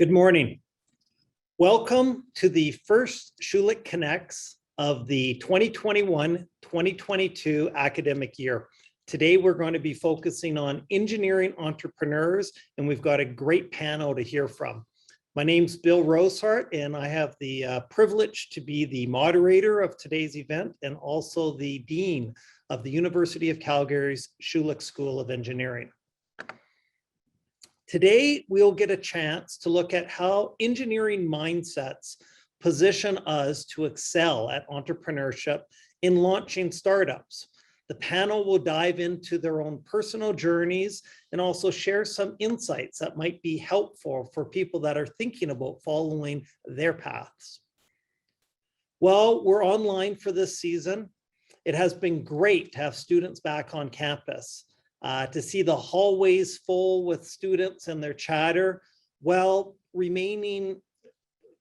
Good morning. Welcome to the first Schulich Connects of the 2021-2022 academic year. Today, we're going to be focusing on engineering entrepreneurs, and we've got a great panel to hear from. My name's Bill Rosehart, and I have the privilege to be the moderator of today's event and also the Dean of the University of Calgary's Schulich School of Engineering. Today, we'll get a chance to look at how engineering mindsets position us to excel at entrepreneurship in launching startups. The panel will dive into their own personal journeys and also share some insights that might be helpful for people that are thinking about following their paths. Well, we're online for this season. It has been great to have students back on campus. To see the hallways full with students and their chatter, while remaining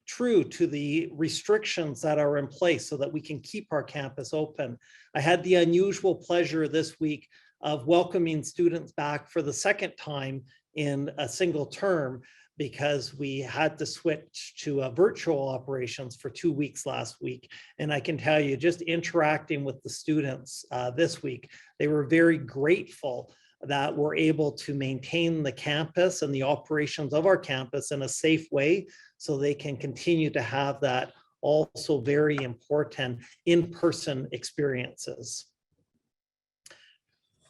true to the restrictions that are in place so that we can keep our campus open. I had the unusual pleasure this week of welcoming students back for the second time in a single term because we had to switch to virtual operations for 2 weeks last week. And I can tell you, just interacting with the students this week, they were very grateful that we're able to maintain the campus and the operations of our campus in a safe way so they can continue to have that also very important in-person experiences.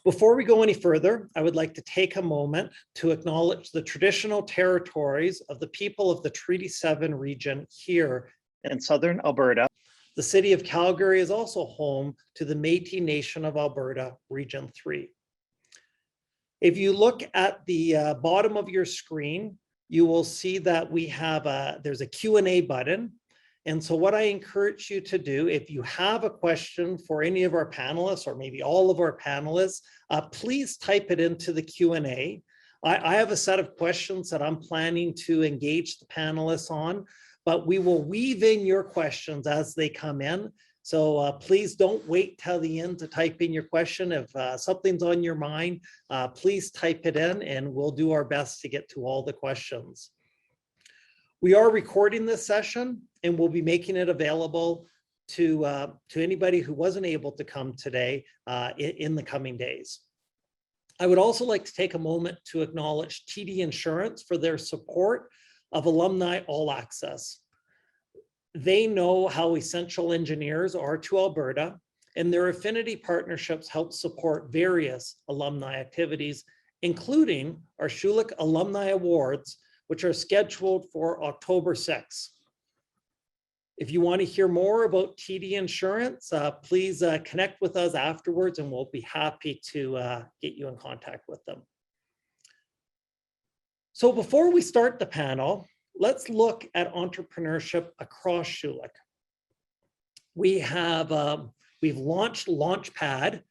Before we go any further, I would like to take a moment to acknowledge the traditional territories of the people of the Treaty 7 region here in southern Alberta. The city of Calgary is also home to the Métis Nation of Alberta, Region 3. If you look at the bottom of your screen, you will see that we have there's a Q&A button. And so what I encourage you to do, if you have a question for any of our panelists or maybe all of our panelists, please type it into the Q&A. I have a set of questions that I'm planning to engage the panelists on, but we will weave in your questions as they come in. So please don't wait till the end to type in your question. If something's on your mind, please type it in and we'll do our best to get to all the questions. We are recording this session and we'll be making it available to anybody who wasn't able to come today in the coming days. I would also like to take a moment to acknowledge TD Insurance for their support of Alumni All Access. They know how essential engineers are to Alberta, and their affinity partnerships help support various alumni activities, including our Schulich Alumni Awards, which are scheduled for October 6th. If you want to hear more about TD Insurance, please connect with us afterwards and we'll be happy to get you in contact with them. So before we start the panel, let's look at entrepreneurship across Schulich. We've launched Launchpad,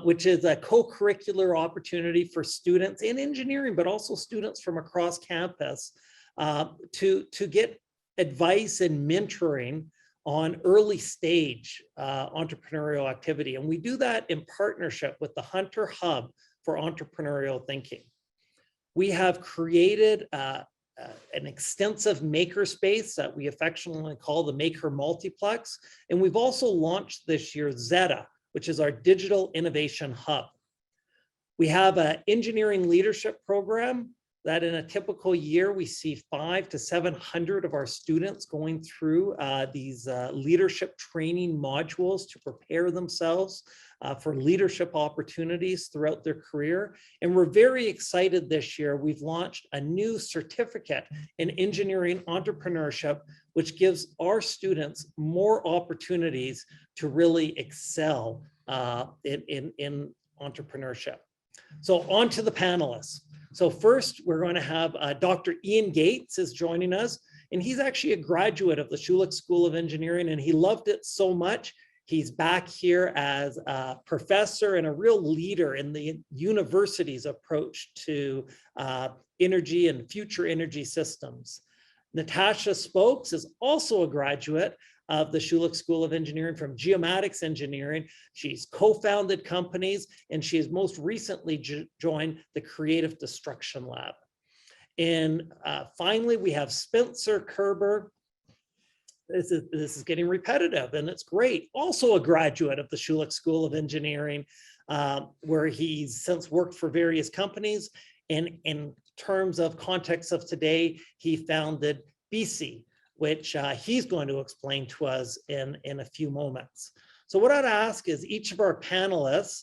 which is a co-curricular opportunity for students in engineering, but also students from across campus to get advice and mentoring on early stage entrepreneurial activity. And we do that in partnership with the Hunter Hub for Entrepreneurial Thinking. We have created an extensive makerspace that we affectionately call the Maker Multiplex. And we've also launched this year Zeta, which is our digital innovation hub. We have an engineering leadership program that in a typical year, we see 500 to 700 of our students going through these leadership training modules to prepare themselves for leadership opportunities throughout their career. And we're very excited this year. We've launched a new certificate in engineering entrepreneurship, which gives our students more opportunities to really excel in entrepreneurship. So on to the panelists. So first, we're going to have Dr. Ian Gates is joining us, and he's actually a graduate of the Schulich School of Engineering, and he loved it so much. He's back here as a professor and a real leader in the university's approach to energy and future energy systems. Natasha Spokes is also a graduate of the Schulich School of Engineering from Geomatics Engineering. She's co-founded companies, and she has most recently joined the Creative Destruction Lab. And finally, we have Spencer Kerber. This is getting repetitive, and it's great. Also a graduate of the Schulich School of Engineering, where he's since worked for various companies. And in terms of context of today, he founded BC, which he's going to explain to us in a few moments. So what I'd ask is each of our panelists,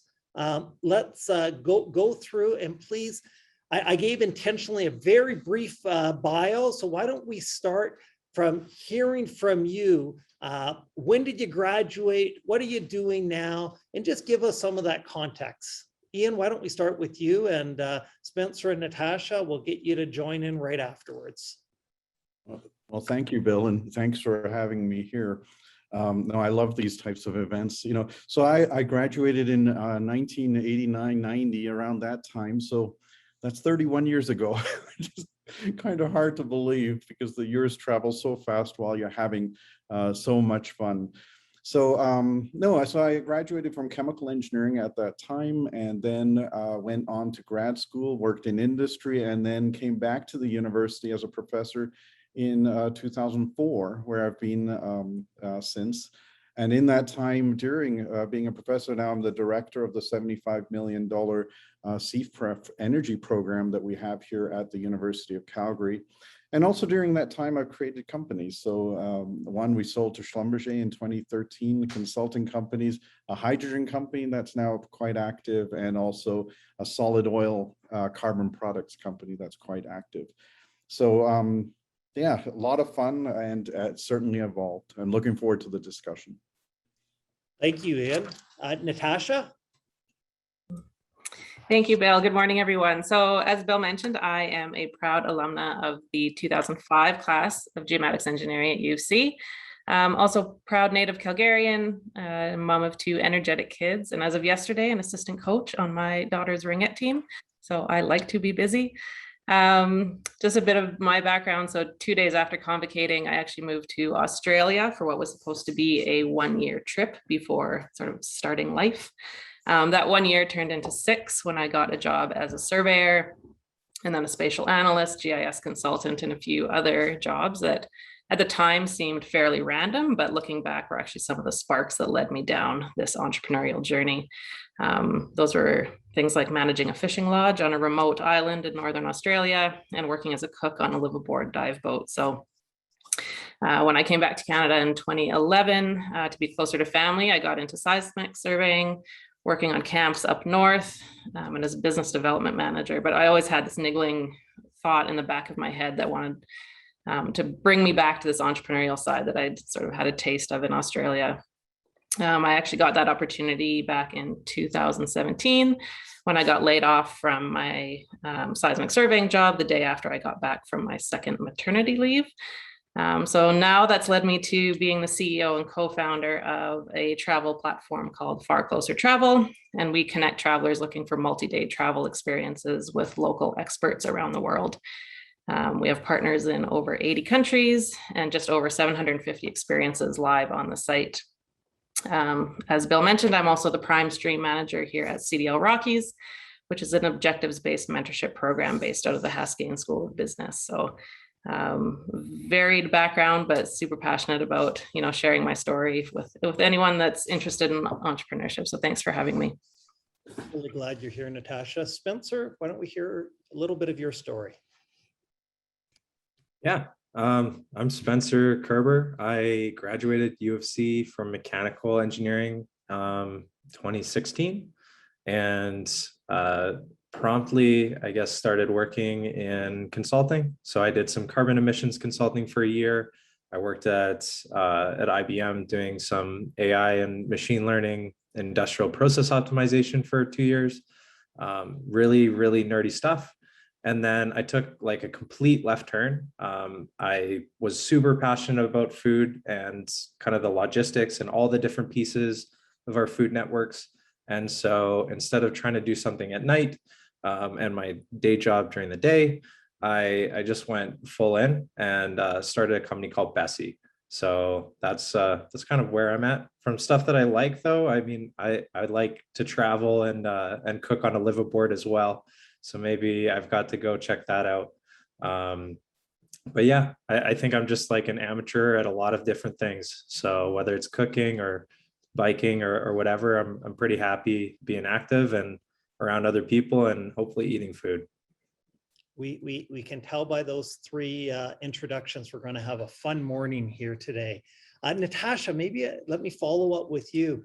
let's go through, and please, I gave intentionally a very brief bio. So why don't we start from hearing from you? When did you graduate? What are you doing now? And just give us some of that context. Ian, why don't we start with you, and Spencer and Natasha, we'll get you to join in right afterwards. Well, thank you, Bill, and thanks for having me here. No, I love these types of events, you know. So I graduated in 1989, 90, around that time. So that's 31 years ago. Just kind of hard to believe, because the years travel so fast while you're having so much fun. So so I graduated from chemical engineering at that time, and then went on to grad school, worked in industry, and then came back to the university as a professor in 2004, where I've been since. And in that time, during being a professor, now I'm the director of the $75 million CFREF energy program that we have here at the University of Calgary. And also during that time, I've created companies. So one we sold to Schlumberger in 2013, consulting companies, a hydrogen company that's now quite active, and also a solid oil carbon products company that's quite active. So yeah, a lot of fun, and certainly evolved. I'm looking forward to the discussion. Thank you, Ian. Natasha? Thank you, Bill. Good morning, everyone. So as Bill mentioned, I am a proud alumna of the 2005 class of geomatics engineering at U of C. Also proud native Calgarian, mom of 2 energetic kids, and as of yesterday, an assistant coach on my daughter's ringette team. So I like to be busy. Just a bit of my background. So 2 days after convocating, I actually moved to Australia for what was supposed to be a 1-year trip before sort of starting life. That 1 year turned into 6 when I got a job as a surveyor, and then a spatial analyst, GIS consultant, and a few other jobs that at the time seemed fairly random, but looking back were actually some of the sparks that led me down this entrepreneurial journey. Those were things like managing a fishing lodge on a remote island in Northern Australia, and working as a cook on a liveaboard dive boat. So when I came back to Canada in 2011, to be closer to family, I got into seismic surveying, working on camps up north, and as a business development manager. But I always had this niggling thought in the back of my head that wanted to bring me back to this entrepreneurial side that I'd sort of had a taste of in Australia. I actually got that opportunity back in 2017 when I got laid off from my seismic surveying job the day after I got back from my second maternity leave. So now that's led me to being the CEO and co-founder of a travel platform called Far Closer Travel. And we connect travelers looking for multi-day travel experiences with local experts around the world. We have partners in over 80 countries and just over 750 experiences live on the site. As Bill mentioned, I'm also the prime stream manager here at CDL Rockies, which is an objectives-based mentorship program based out of the Haskayne School of Business. So varied background, but super passionate about, sharing my story with anyone that's interested in entrepreneurship. So thanks for having me. Really glad you're here, Natasha. Spencer, why don't we hear a little bit of your story? Yeah, I'm Spencer Kerber. I graduated U of C from mechanical engineering 2016, and promptly, I guess, started working in consulting. So I did some carbon emissions consulting for a year. I worked at IBM doing some AI and machine learning industrial process optimization for 2 years. Really, really nerdy stuff. And then I took like a complete left turn. I was super passionate about food and kind of the logistics and all the different pieces of our food networks. And so instead of trying to do something at night and my day job during the day, I just went full in and started a company called Bessie. So that's kind of where I'm at. From stuff that I like, though, I mean, I like to travel and cook on a liveaboard as well. So maybe I've got to go check that out. But yeah, I think I'm just like an amateur at a lot of different things. So whether it's cooking or biking or whatever, I'm pretty happy being active and around other people and hopefully eating food. We can tell by those three introductions, we're going to have a fun morning here today. Natasha, maybe let me follow up with you.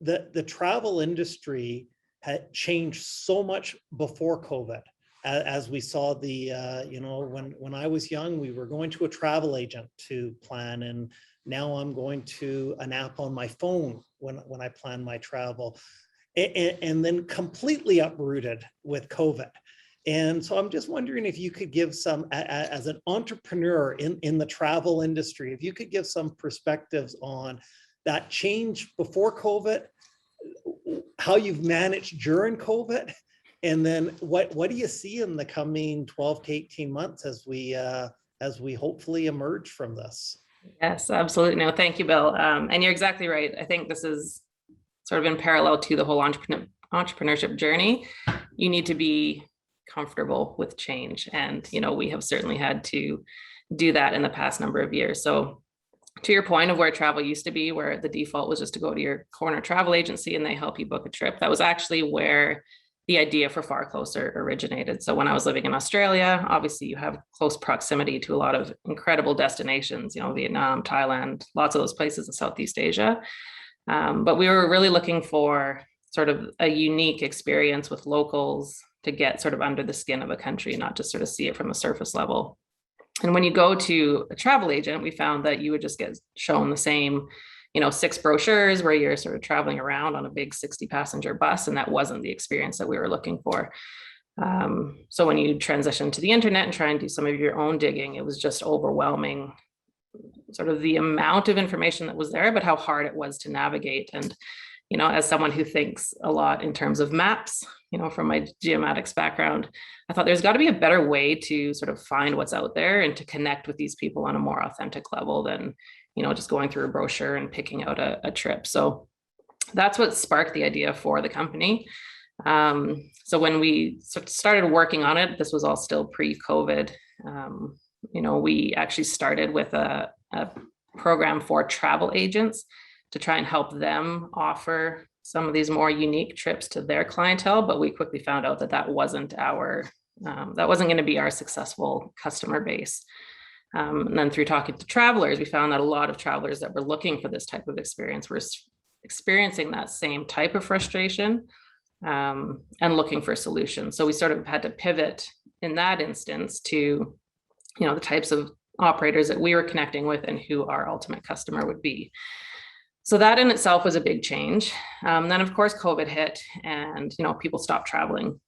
The travel industry had changed so much before COVID. As we saw when I was young, we were going to a travel agent to plan, and now I'm going to an app on my phone when I plan my travel, and then completely uprooted with COVID. And so I'm just wondering if you could give some, as an entrepreneur in the travel industry, if you could give some perspectives on that change before COVID, how you've managed during COVID, and then what do you see in the coming 12 to 18 months as we hopefully emerge from this? Yes, absolutely. No, thank you, Bill. And you're exactly right. I think this is sort of in parallel to the whole entrepreneurship journey. You need to be comfortable with change. And, we have certainly had to do that in the past number of years. So to your point of where travel used to be, where the default was just to go to your corner travel agency and they help you book a trip, that was actually where the idea for Far Closer originated. So when I was living in Australia, obviously you have close proximity to a lot of incredible destinations, Vietnam, Thailand, lots of those places in Southeast Asia. But we were really looking for sort of a unique experience with locals to get sort of under the skin of a country, not just sort of see it from a surface level. And when you go to a travel agent, we found that you would just get shown the same, 6 brochures where you're sort of traveling around on a big 60-passenger bus, and that wasn't the experience that we were looking for. So when you transition to the internet and try and do some of your own digging, it was just overwhelming, sort of the amount of information that was there, but how hard it was to navigate. And, as someone who thinks a lot in terms of maps, from my geomatics background, I thought there's got to be a better way to sort of find what's out there and to connect with these people on a more authentic level than, just going through a brochure and picking out a trip. So that's what sparked the idea for the company. So when we started working on it, this was all still pre-COVID. We actually started with a program for travel agents to try and help them offer some of these more unique trips to their clientele. But we quickly found out that wasn't going to be our successful customer base. And then through talking to travelers, we found that a lot of travelers that were looking for this type of experience were experiencing that same type of frustration and looking for solutions. So we sort of had to pivot in that instance to, the types of operators that we were connecting with and who our ultimate customer would be. So that in itself was a big change. Then of course, COVID hit and, people stopped traveling.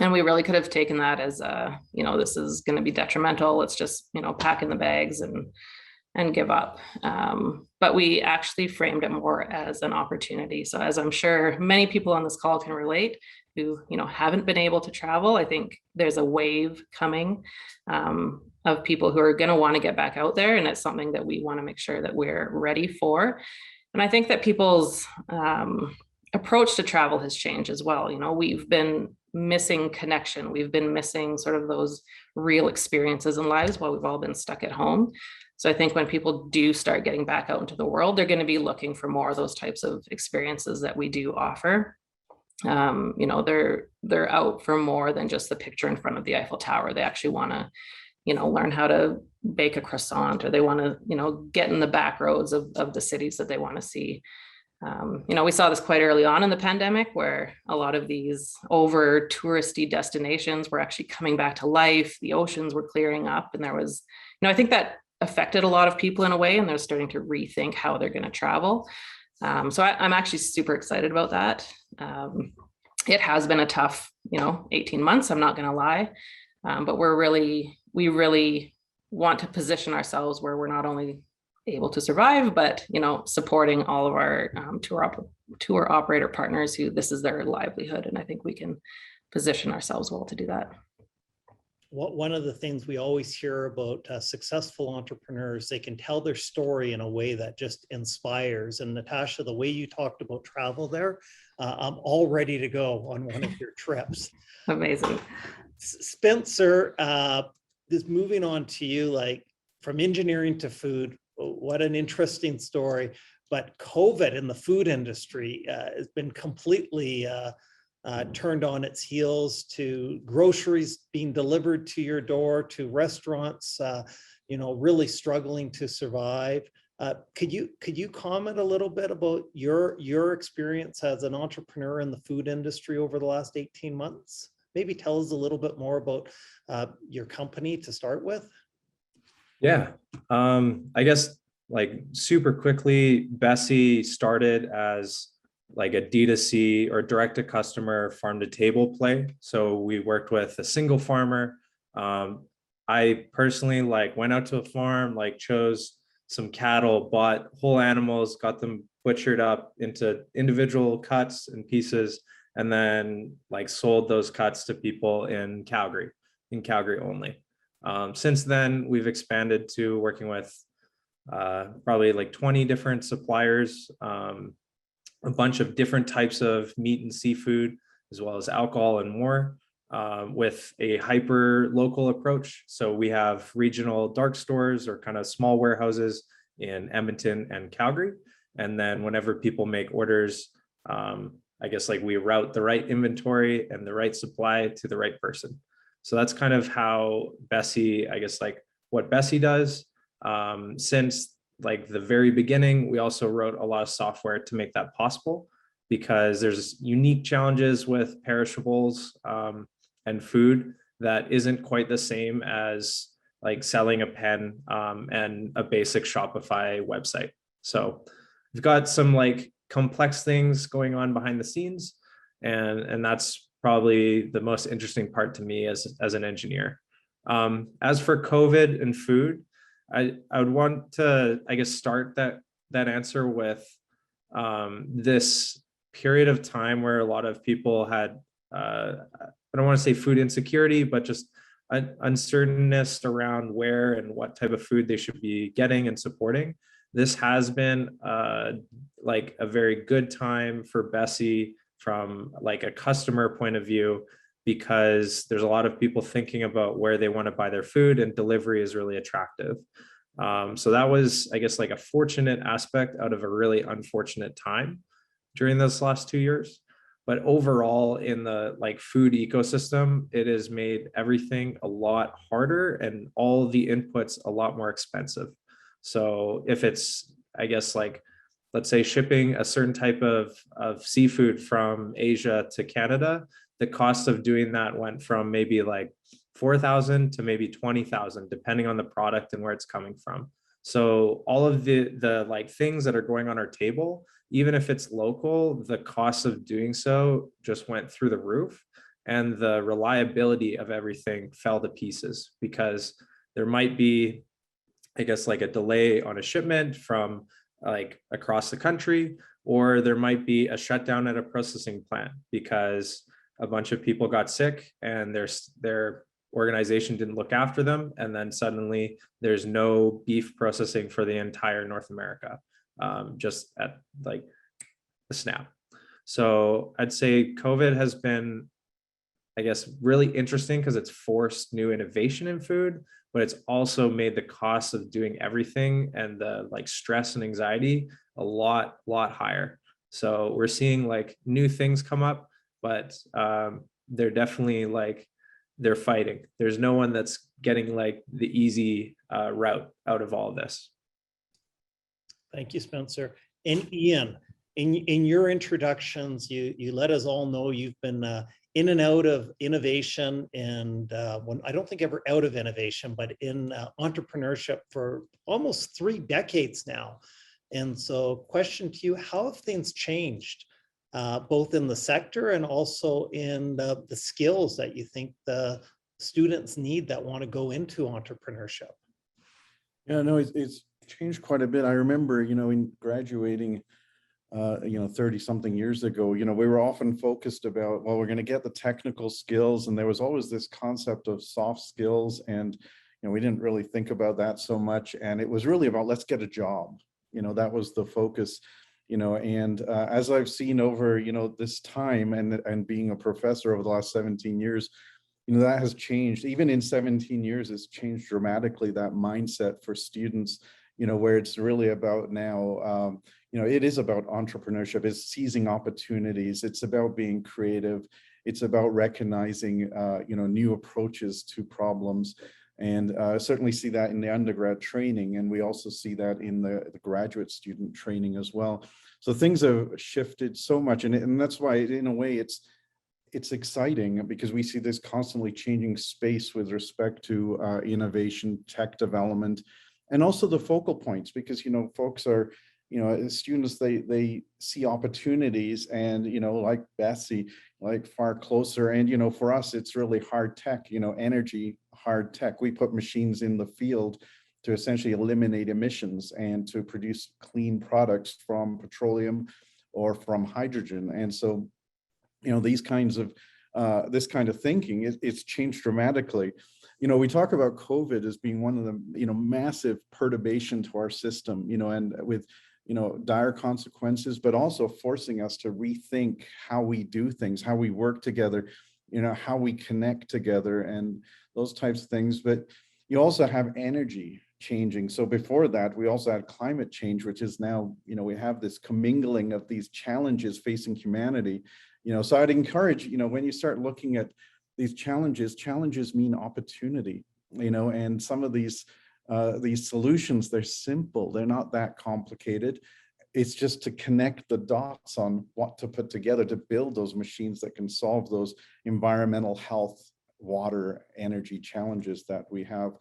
And we really could have taken that as this is going to be detrimental. Let's just, pack in the bags and give up. But we actually framed it more as an opportunity. So as I'm sure many people on this call can relate who, haven't been able to travel, I think there's a wave coming of people who are going to want to get back out there. And it's something that we want to make sure that we're ready for. And I think that people's approach to travel has changed as well. We've been missing connection. We've been missing sort of those real experiences in lives while we've all been stuck at home. So I think when people do start getting back out into the world, they're going to be looking for more of those types of experiences that we do offer. They're out for more than just the picture in front of the Eiffel Tower. They actually want to, learn how to bake a croissant, or they want to, get in the back roads of the cities that they want to see. We saw this quite early on in the pandemic where a lot of these over touristy destinations were actually coming back to life. The oceans were clearing up, and there was, I think that affected a lot of people in a way, and they're starting to rethink how they're going to travel. So I'm actually super excited about that. It has been a tough, 18 months, I'm not going to lie. But we really want to position ourselves where we're not only able to survive, but, supporting all of our tour operator partners who this is their livelihood. And I think we can position ourselves well to do that. One of the things we always hear about successful entrepreneurs, they can tell their story in a way that just inspires. And Natasha, the way you talked about travel there, I'm all ready to go on one of your trips. Amazing. Spencer, this moving on to you, like from engineering to food, what an interesting story. But COVID in the food industry has been completely turned on its heels, to groceries being delivered to your door, to restaurants, really struggling to survive. Could you comment a little bit about your experience as an entrepreneur in the food industry over the last 18 months? Maybe tell us a little bit more about your company to start with. Yeah, I guess like super quickly, Bessie started as like a D2C or direct to customer farm to table play. So we worked with a single farmer. I personally like went out to a farm, like chose some cattle, bought whole animals, got them butchered up into individual cuts and pieces, and then like sold those cuts to people in Calgary only. Since then, we've expanded to working with probably like 20 different suppliers, a bunch of different types of meat and seafood, as well as alcohol and more, with a hyper local approach. So we have regional dark stores or kind of small warehouses in Edmonton and Calgary. And then whenever people make orders, I guess like we route the right inventory and the right supply to the right person. So that's kind of how Bessie, I guess like what Bessie does. Since like the very beginning, we also wrote a lot of software to make that possible, because there's unique challenges with perishables and food that isn't quite the same as like selling a pen and a basic Shopify website. So we've got some like complex things going on behind the scenes, and that's probably the most interesting part to me as an engineer. As for COVID and food, I would want to, I guess, start that answer with this period of time where a lot of people had, I don't want to say food insecurity, but just uncertainness around where and what type of food they should be getting and supporting. This has been like a very good time for Bessie from like a customer point of view, because there's a lot of people thinking about where they want to buy their food, and delivery is really attractive. So that was, I guess, like a fortunate aspect out of a really unfortunate time during those last 2 years. But overall, in the like food ecosystem, it has made everything a lot harder and all the inputs a lot more expensive. So if it's, I guess, like, let's say shipping a certain type of seafood from Asia to Canada, the cost of doing that went from maybe like 4,000 to maybe 20,000, depending on the product and where it's coming from. So all of the like things that are going on our table, even if it's local, the cost of doing so just went through the roof, and the reliability of everything fell to pieces, because there might be, I guess, like a delay on a shipment from like across the country, or there might be a shutdown at a processing plant because a bunch of people got sick and their organization didn't look after them, and then suddenly there's no beef processing for the entire North America, just at like a snap. So I'd say COVID has been, I guess, really interesting because it's forced new innovation in food, but it's also made the cost of doing everything and the like stress and anxiety a lot higher. So we're seeing like new things come up, but they're definitely like, they're fighting. There's no one that's getting like the easy route out of all of this. Thank you, Spencer. And Ian, in your introductions, you let us all know you've been in and out of innovation, and when I don't think ever out of innovation, but in entrepreneurship for almost 3 decades now. And so question to you, how have things changed, both in the sector and also in the skills that you think the students need that want to go into entrepreneurship? Yeah, no, it's changed quite a bit. I remember, in graduating, 30 something years ago, we were often focused about, well, we're going to get the technical skills. And there was always this concept of soft skills. And, we didn't really think about that so much. And it was really about, let's get a job. That was the focus, and as I've seen over, this time and being a professor over the last 17 years, that has changed. Even in 17 years, it's changed dramatically, that mindset for students, where it's really about now, it is about entrepreneurship, it's seizing opportunities, it's about being creative, it's about recognizing, new approaches to problems. And certainly see that in the undergrad training. And we also see that in the graduate student training as well. So things have shifted so much. And that's why, in a way, it's exciting, because we see this constantly changing space with respect to innovation, tech development, and also the focal points, because, folks are, as students, they see opportunities and, like Bessie, like far closer. And, for us, it's really hard tech, energy, hard tech. We put machines in the field to essentially eliminate emissions and to produce clean products from petroleum or from hydrogen. And so, these kinds of this kind of thinking, it's changed dramatically. We talk about COVID as being one of the, massive perturbation to our system, and with, dire consequences, but also forcing us to rethink how we do things, how we work together, how we connect together and those types of things. But you also have energy changing. So before that, we also had climate change, which is now, we have this commingling of these challenges facing humanity. So I'd encourage, when you start looking at these challenges mean opportunity, and some of these solutions, they're simple, they're not that complicated. It's just to connect the dots on what to put together to build those machines that can solve those environmental, health, water, energy challenges that we have.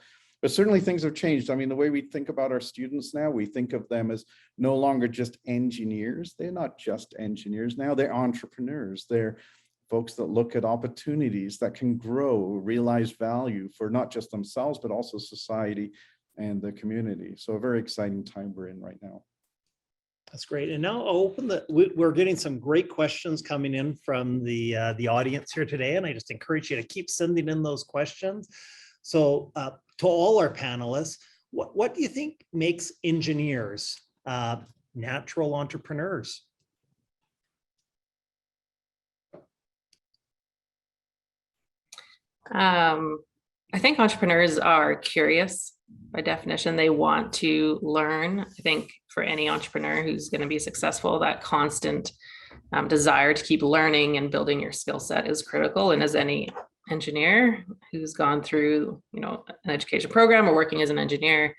But certainly things have changed. I mean, the way we think about our students now, we think of them as no longer just engineers. They're not just engineers now, they're entrepreneurs. They're folks that look at opportunities that can grow, realize value for not just themselves, but also society and the community. So a very exciting time we're in right now. That's great. And now I'll open we're getting some great questions coming in from the audience here today. And I just encourage you to keep sending in those questions. So to all our panelists, what do you think makes engineers natural entrepreneurs? I think entrepreneurs are curious by definition. They want to learn. I think for any entrepreneur who's going to be successful, that constant desire to keep learning and building your skill set is critical. And as any engineer who's gone through, an education program or working as an engineer,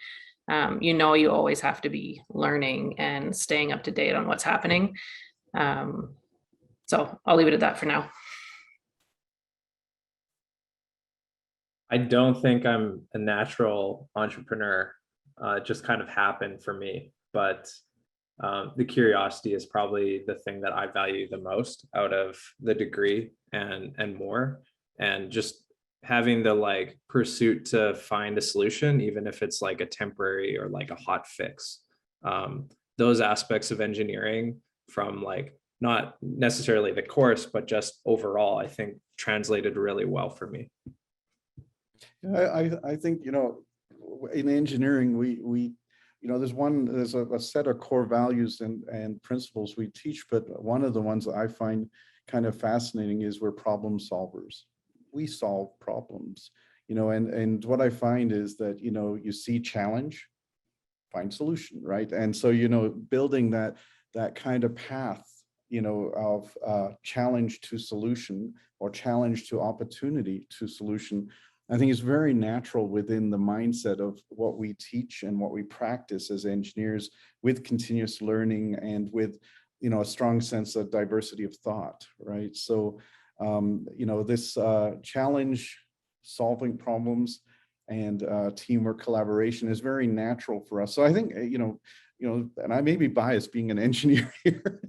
you always have to be learning and staying up to date on what's happening. So I'll leave it at that for now. I don't think I'm a natural entrepreneur. It just kind of happened for me. But the curiosity is probably the thing that I value the most out of the degree and more. And just having the pursuit to find a solution, even if it's like a temporary or like a hot fix. Those aspects of engineering from not necessarily the course, but just overall, I think translated really well for me. I think, in engineering, we there's a set of core values and principles we teach, but one of the ones that I find kind of fascinating is we're problem solvers. We solve problems, and what I find is that, you see challenge, find solution, right? And so, building that kind of path, of challenge to solution or challenge to opportunity to solution, I think is very natural within the mindset of what we teach and what we practice as engineers, with continuous learning and with, a strong sense of diversity of thought, right? So, this challenge, solving problems, and teamwork, collaboration is very natural for us. So I think, and I may be biased being an engineer here.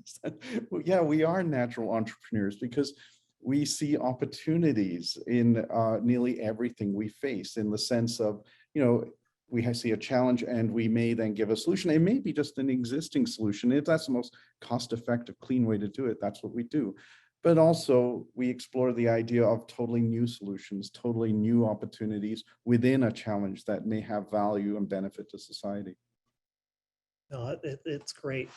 Yeah, we are natural entrepreneurs because we see opportunities in nearly everything we face, in the sense of, we see a challenge and we may then give a solution. It may be just an existing solution. If that's the most cost-effective, clean way to do it, that's what we do. But also we explore the idea of totally new solutions, totally new opportunities within a challenge that may have value and benefit to society. No, it's great.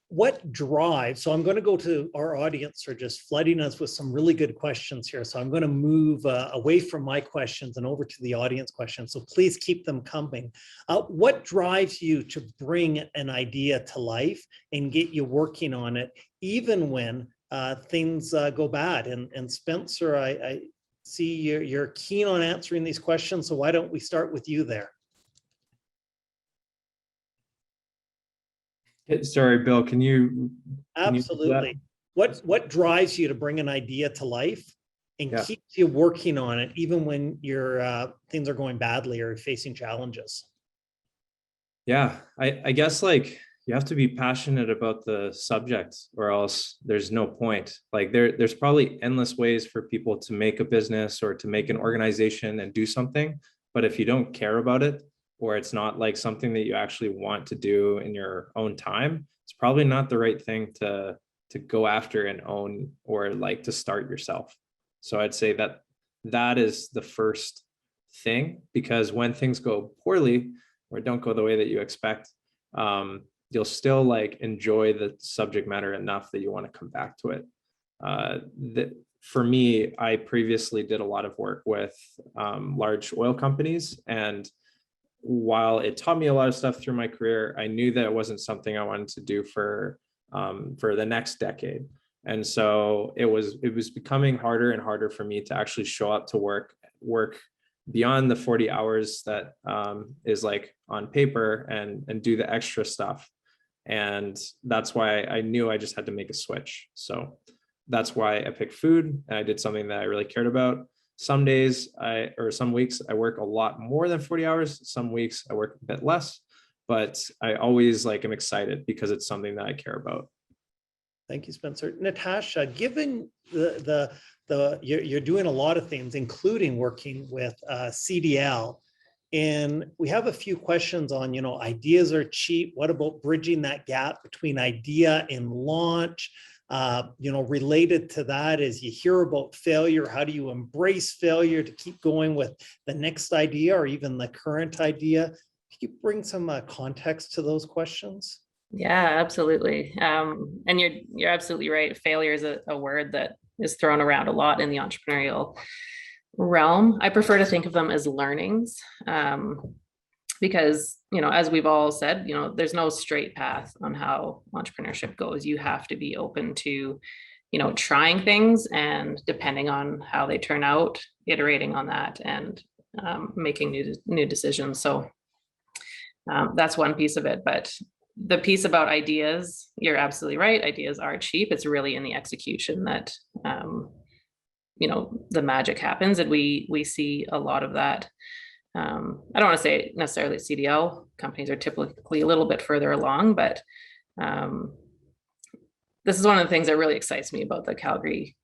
what drives, so I'm going to go to our audience are just flooding us with some really good questions here. So I'm going to move away from my questions and over to the audience questions. So please keep them coming. What drives you to bring an idea to life and get you working on it, even when things go bad? And Spencer, I see you're keen on answering these questions. So why don't we start with you there? Sorry, Bill, can you? Absolutely. What drives you to bring an idea to life and keeps you working on it, even when your things are going badly or facing challenges? Yeah, I guess like you have to be passionate about the subject or else there's no point. Like there's probably endless ways for people to make a business or to make an organization and do something. But if you don't care about it, or it's not like something that you actually want to do in your own time, it's probably not the right thing to go after and own or like to start yourself. So I'd say that is the first thing, because when things go poorly or don't go the way that you expect, you'll still like enjoy the subject matter enough that you want to come back to it. For me, I previously did a lot of work with large oil companies, and while it taught me a lot of stuff through my career, I knew that it wasn't something I wanted to do for the next decade. And so it was becoming harder and harder for me to actually show up to work beyond the 40 hours that is like on paper and do the extra stuff. And that's why I knew I just had to make a switch. So that's why I picked food, and I did something that I really cared about. Some days or some weeks I work a lot more than 40 hours. Some weeks I work a bit less, but I always like am excited because it's something that I care about. Thank you, Spencer. Natasha, given you're doing a lot of things, including working with CDL, and we have a few questions on, ideas are cheap. What about bridging that gap between idea and launch? Related to that is you hear about failure. How do you embrace failure to keep going with the next idea or even the current idea? Can you bring some context to those questions? Yeah, absolutely. And you're absolutely right. Failure is a word that is thrown around a lot in the entrepreneurial realm. I prefer to think of them as learnings, because, as we've all said, there's no straight path on how entrepreneurship goes. You have to be open to, trying things, and depending on how they turn out, iterating on that and making new decisions. So that's one piece of it. But the piece about ideas, you're absolutely right. Ideas are cheap. It's really in the execution that, the magic happens. And we see a lot of that. I don't want to say necessarily CDL companies are typically a little bit further along, but this is one of the things that really excites me about the Calgary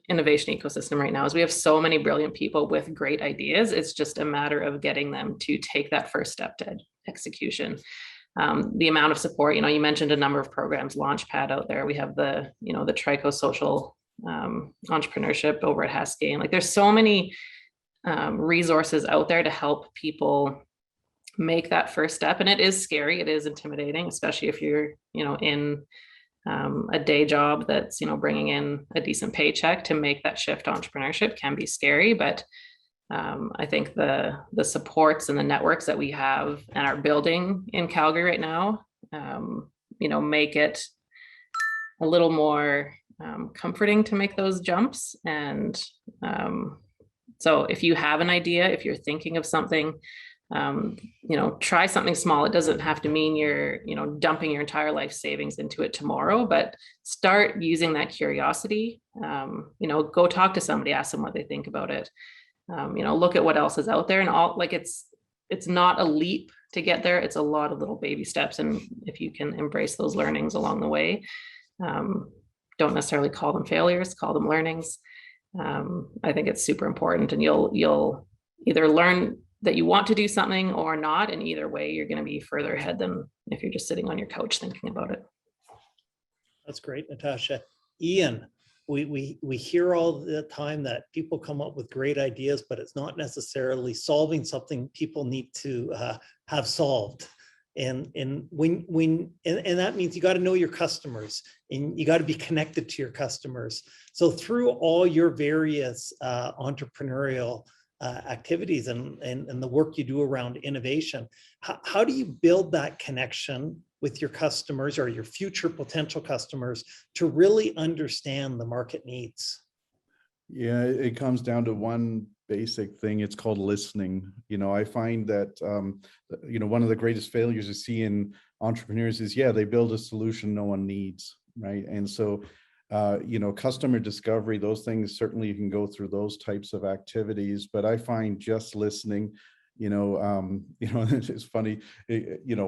innovation ecosystem right now is we have so many brilliant people with great ideas. It's just a matter of getting them to take that first step to execution. The amount of support, you mentioned a number of programs, Launchpad out there. We have the Trico social entrepreneurship over at Haskell. Like there's so many resources out there to help people make that first step. And it is scary. It is intimidating, especially if you're, in a day job that's, bringing in a decent paycheck. To make that shift to entrepreneurship can be scary, but I think the supports and the networks that we have and are building in Calgary right now, make it a little more comforting to make those jumps. And so if you have an idea, if you're thinking of something, try something small. It doesn't have to mean you're, dumping your entire life savings into it tomorrow, but start using that curiosity. Go talk to somebody, ask them what they think about it. Look at what else is out there, and all, like it's not a leap to get there. It's a lot of little baby steps. And if you can embrace those learnings along the way, don't necessarily call them failures, call them learnings. I think it's super important, and you'll either learn that you want to do something or not. And either way, you're going to be further ahead than if you're just sitting on your couch thinking about it. That's great, Natasha. Ian, we hear all the time that people come up with great ideas, but it's not necessarily solving something people need to have solved. And when that means you got to know your customers and you got to be connected to your customers. So through all your various entrepreneurial activities and the work you do around innovation, how do you build that connection with your customers or your future potential customers to really understand the market needs? Yeah, it comes down to one basic thing. It's called listening. I find that, one of the greatest failures you see in entrepreneurs is, yeah, they build a solution no one needs, right? And so, customer discovery, those things, certainly you can go through those types of activities, but I find just listening, it's funny,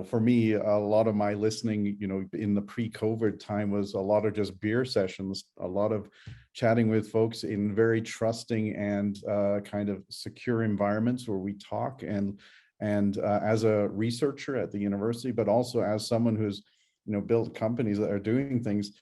for me, a lot of my listening, in the pre-COVID time was a lot of just beer sessions, a lot of chatting with folks in very trusting and kind of secure environments where we talk, and as a researcher at the university, but also as someone who's, built companies that are doing things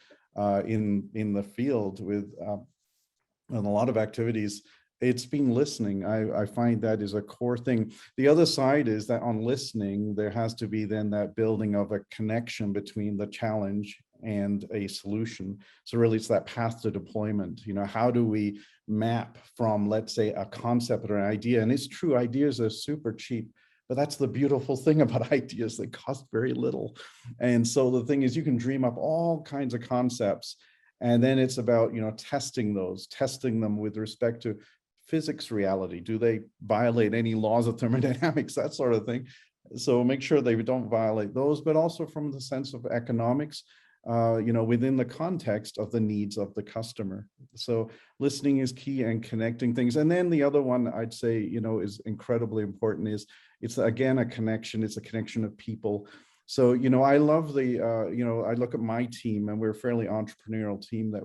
in the field with and a lot of activities. It's been listening. I find that is a core thing. The other side is that on listening, there has to be then that building of a connection between the challenge and a solution. So really it's that path to deployment. How do we map from, let's say, a concept or an idea? And it's true, ideas are super cheap, but that's the beautiful thing about ideas. They cost very little. And so the thing is, you can dream up all kinds of concepts, and then it's about, testing them with respect to physics reality. Do they violate any laws of thermodynamics, that sort of thing? So make sure they don't violate those, but also from the sense of economics, within the context of the needs of the customer. So listening is key, and connecting things. And then the other one I'd say, is incredibly important is, it's again a connection. It's a connection of people. So, I love I look at my team, and we're a fairly entrepreneurial team that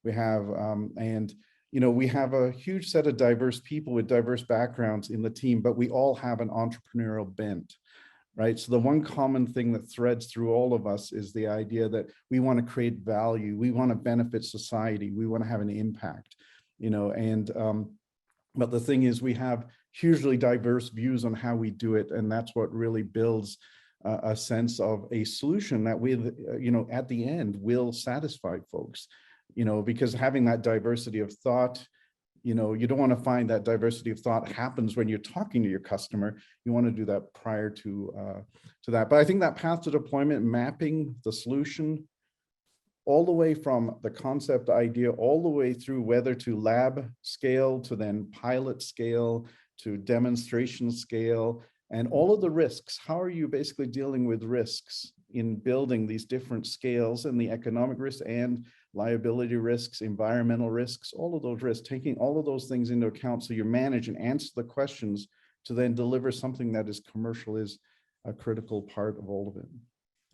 we have, and we have a huge set of diverse people with diverse backgrounds in the team, but we all have an entrepreneurial bent, right? So the one common thing that threads through all of us is the idea that we want to create value. We want to benefit society. We want to have an impact, but the thing is, we have hugely diverse views on how we do it. And that's what really builds a sense of a solution that at the end will satisfy folks. Because having that diversity of thought, you don't want to find that diversity of thought happens when you're talking to your customer. You want to do that prior to that. But I think that path to deployment, mapping the solution all the way from the concept idea, all the way through whether to lab scale, to then pilot scale, to demonstration scale, and all of the risks. How are you basically dealing with risks in building these different scales, and the economic risks and liability risks, environmental risks, all of those risks, taking all of those things into account so you manage and answer the questions to then deliver something that is commercial is a critical part of all of it.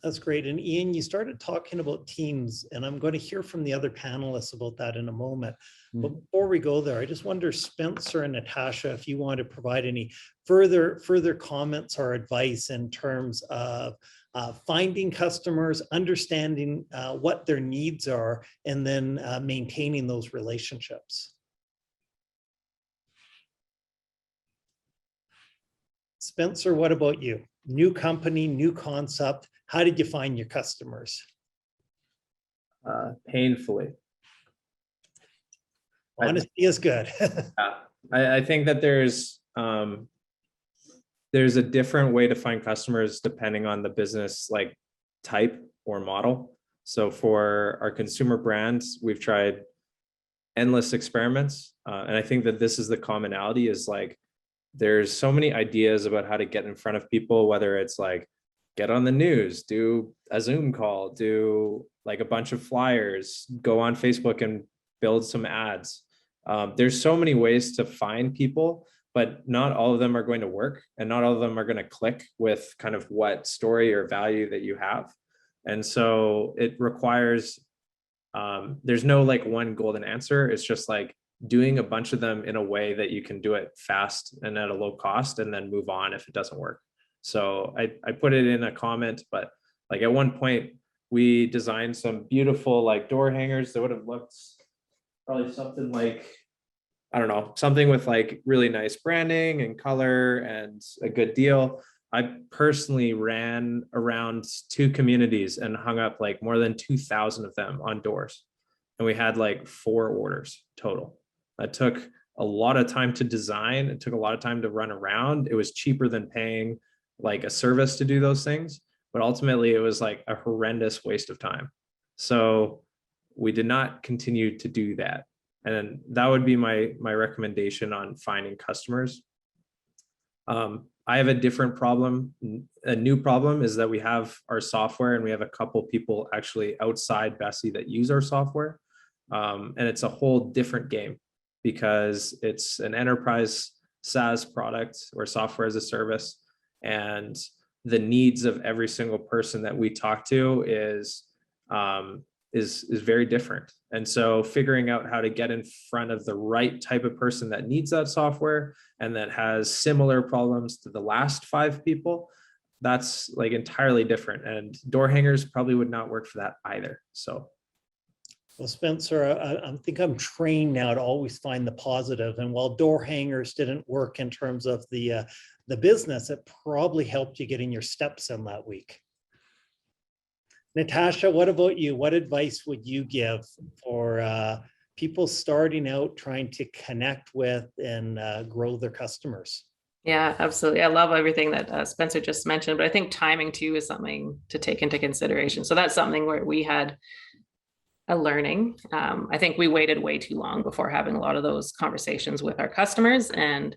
That's great. And Ian, you started talking about teams, and I'm going to hear from the other panelists about that in a moment. But before we go there, I just wonder, Spencer and Natasha, if you want to provide any further comments or advice in terms of finding customers, understanding what their needs are, and then maintaining those relationships. Spencer, what about you? New company, new concept. How did you find your customers? Painfully. Honesty is good. I think that there's a different way to find customers depending on the business type or model. So for our consumer brands, we've tried endless experiments. And I think that this is the commonality, is there's so many ideas about how to get in front of people, whether it's get on the news, do a Zoom call, do a bunch of flyers, go on Facebook and build some ads. There's so many ways to find people, but not all of them are going to work, and not all of them are going to click with kind of what story or value that you have. And so it requires, there's no one golden answer. It's just doing a bunch of them in a way that you can do it fast and at a low cost, and then move on if it doesn't work. So I put it in a comment, but at one point we designed some beautiful door hangers that would have looked probably something I don't know, something with really nice branding and color and a good deal. I personally ran around 2 communities and hung up like more than 2,000 of them on doors. And we had like 4 orders total. That took a lot of time to design. It took a lot of time to run around. It was cheaper than paying like a service to do those things. But ultimately it was like a horrendous waste of time. So we did not continue to do that. And that would be my recommendation on finding customers. I have a different problem. A new problem is that we have our software and we have a couple people actually outside Bessie that use our software. And it's a whole different game because it's an enterprise SaaS product or software as a service. And the needs of every single person that we talk to is very different. And so figuring out how to get in front of the right type of person that needs that software and that has similar problems to the last 5 people, that's like entirely different. And door hangers probably would not work for that either. So. Well, Spencer, I think I'm trained now to always find the positive. And while door hangers didn't work in terms of the business, it probably helped you getting your steps in that week. Natasha, what about you? What advice would you give for people starting out trying to connect with and grow their customers? Yeah, absolutely. I love everything that Spencer just mentioned, but I think timing too is something to take into consideration. So that's something where we had a learning. I think we waited way too long before having a lot of those conversations with our customers. And,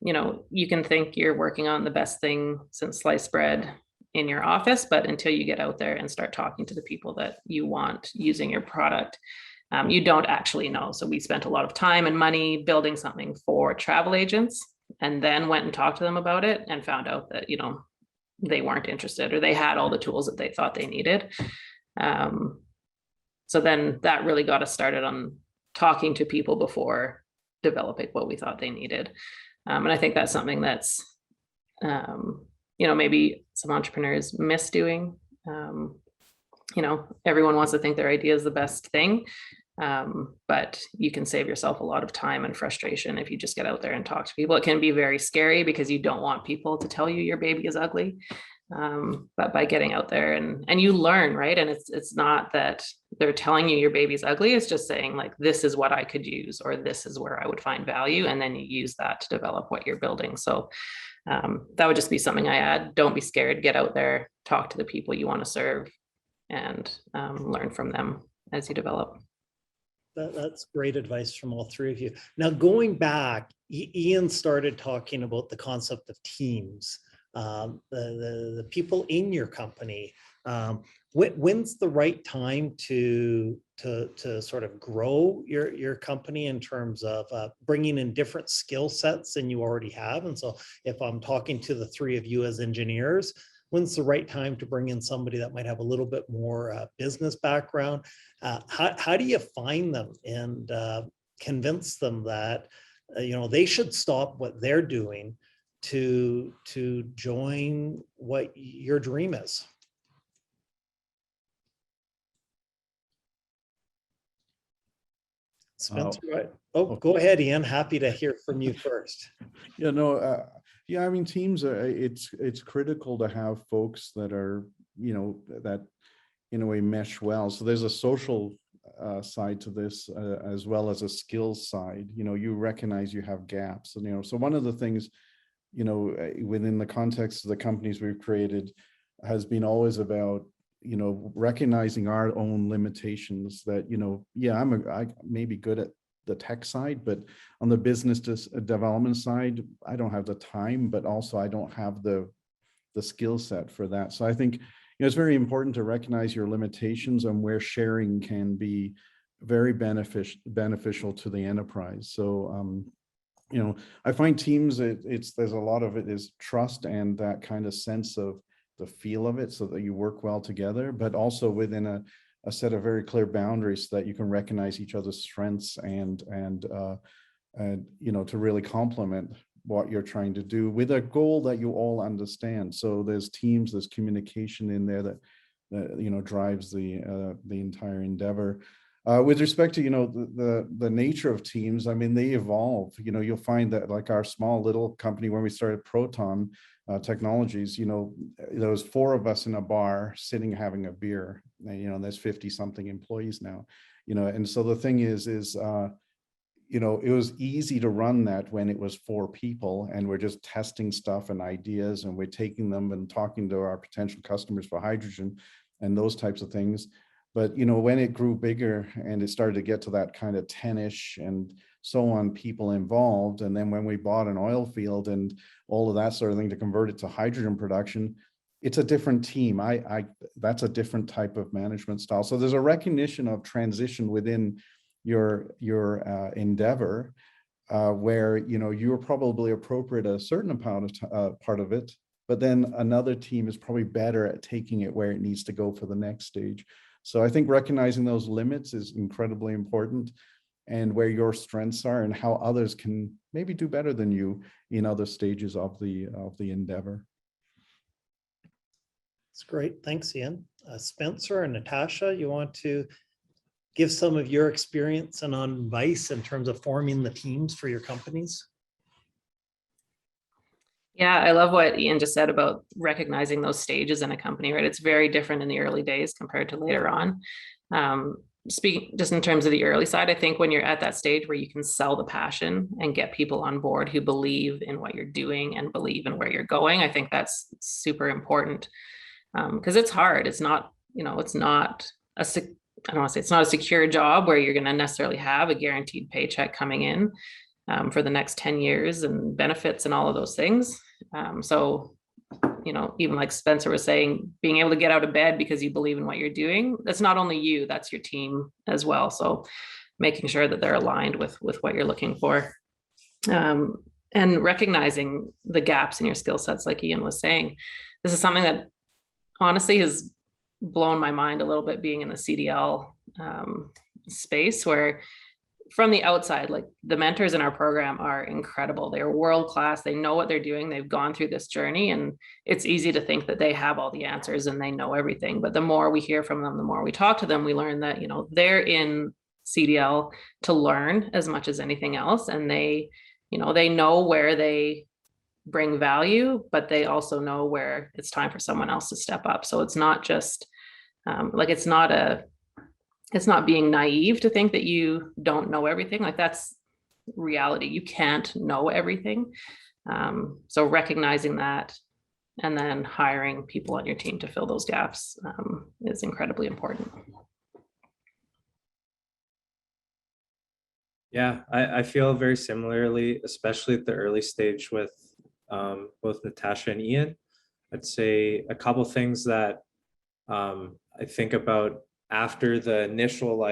you can think you're working on the best thing since sliced bread in your office, but until you get out there and start talking to the people that you want using your product, you don't actually know. So we spent a lot of time and money building something for travel agents and then went and talked to them about it and found out that, they weren't interested or they had all the tools that they thought they needed. So then that really got us started on talking to people before developing what we thought they needed. And I think that's something that's, maybe some entrepreneurs miss doing. Everyone wants to think their idea is the best thing, but you can save yourself a lot of time and frustration if you just get out there and talk to people. It can be very scary because you don't want people to tell you your baby is ugly. But by getting out there and you learn, right? And it's not that they're telling you your baby's ugly. It's just saying like, this is what I could use, or this is where I would find value. And then you use that to develop what you're building. So that would just be something I add. Don't be scared, get out there, talk to the people you want to serve and learn from them as you develop. That's great advice from all 3 of you. Now, going back, Ian started talking about the concept of teams. The people in your company, when's the right time to sort of grow your company in terms of bringing in different skill sets than you already have? And so if I'm talking to the 3 of you as engineers, when's the right time to bring in somebody that might have a little bit more business background? How do you find them and convince them that they should stop what they're doing to join what your dream is? Spencer, go ahead, Ian. Happy to hear from you first. I mean, teams are, it's critical to have folks that are, that in a way mesh well. So there's a social side to this as well as a skills side. You recognize you have gaps, and so one of the things within the context of the companies we've created has been always about recognizing our own limitations. That I may be good at the tech side, but on the business development side, I don't have the time, but also I don't have the skill set for that. So I think it's very important to recognize your limitations and where sharing can be very beneficial to the enterprise. So I find teams, there's a lot of it is trust and that kind of sense of the feel of it, so that you work well together, but also within a set of very clear boundaries so that you can recognize each other's strengths and to really complement what you're trying to do with a goal that you all understand. So there's teams, there's communication in there that drives the entire endeavor. With respect to, the nature of teams, I mean, they evolve. You'll find that like our small little company when we started Proton Technologies, there was 4 of us in a bar sitting having a beer. And there's 50 something employees now. And so the thing is it was easy to run that when it was 4 people and we're just testing stuff and ideas and we're taking them and talking to our potential customers for hydrogen and those types of things. But, when it grew bigger and it started to get to that kind of 10-ish and so on, people involved. And then when we bought an oil field and all of that sort of thing to convert it to hydrogen production, it's a different team. That's a different type of management style. So there's a recognition of transition within your endeavor, where you're probably appropriate a certain amount of part of it, but then another team is probably better at taking it where it needs to go for the next stage. So I think recognizing those limits is incredibly important, and where your strengths are and how others can maybe do better than you in other stages of the endeavor. That's great. Thanks, Ian. Spencer and Natasha, you want to give some of your experience and advice in terms of forming the teams for your companies? Yeah, I love what Ian just said about recognizing those stages in a company, right? It's very different in the early days compared to later on. Speaking just in terms of the early side, I think when you're at that stage where you can sell the passion and get people on board who believe in what you're doing and believe in where you're going, I think that's super important, because it's hard. It's not, it's not I don't want to say it's not a secure job where you're going to necessarily have a guaranteed paycheck coming in for the next 10 years and benefits and all of those things. So, even like Spencer was saying, being able to get out of bed because you believe in what you're doing, that's not only you, that's your team as well. So making sure that they're aligned with what you're looking for. And recognizing the gaps in your skill sets, like Ian was saying. This is something that honestly has blown my mind a little bit, being in the CDL space, where from the outside, like the mentors in our program are incredible. They're world-class. They know what they're doing. They've gone through this journey, and it's easy to think that they have all the answers and they know everything. But the more we hear from them, the more we talk to them, we learn that, they're in CDL to learn as much as anything else. And they know where they bring value, but they also know where it's time for someone else to step up. So it's not just it's not being naive to think that you don't know everything. Like, that's reality. You can't know everything. So recognizing that and then hiring people on your team to fill those gaps is incredibly important. Yeah, I feel very similarly, especially at the early stage with both Natasha and Ian. I'd say a couple things that I think about after the initial